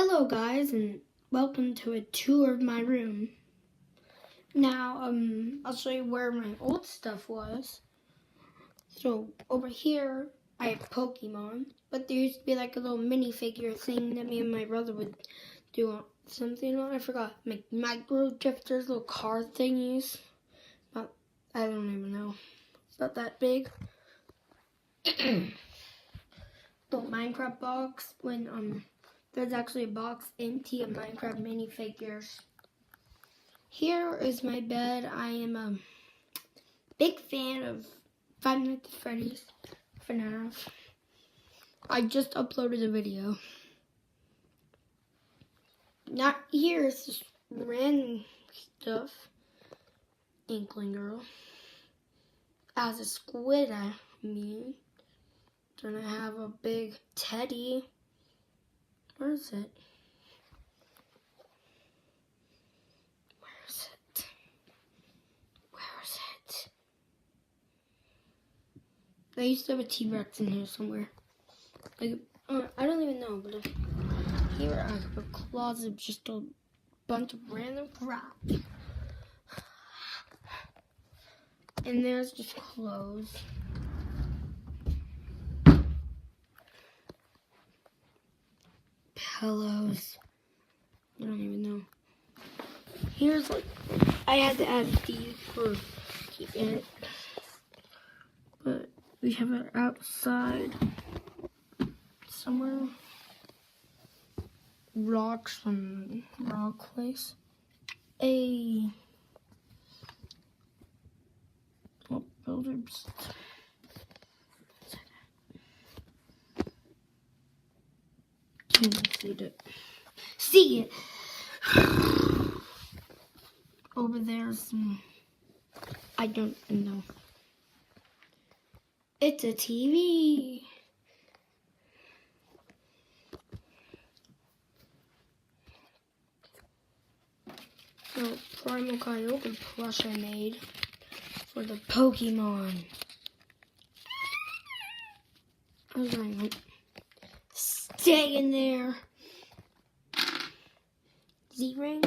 Hello guys, and welcome to a tour of my room. Now, I'll show you where my old stuff was. So, over here, I have Pokemon, but there used to be like a little minifigure thing that me and my brother would do something on. I forgot. Make micro drifters, little car thingies. But I don't even know. It's not that big. The Minecraft box when, there's actually a box empty of Minecraft minifigures. Here is my bed. I am a big fan of Five Nights at Freddy's, FNAF. I just uploaded a video. Not here, it's just random stuff. Inkling Girl. As a squid, I mean. Then I have a big teddy. Where is it? Where is it? I used to have a T-Rex in here somewhere. Like, I don't even know, but here I have a closet of just a bunch of random crap. And there's just clothes. Pillows. I don't even know. Here's like, I had to add these for keeping it. But we have it outside somewhere. Rocks from Rock Place. Builders. See it. Over there's some, I don't know. It's a TV. So, Primal Kyogre plush I made for the Pokemon. I was like, stay in there. Z-Ring.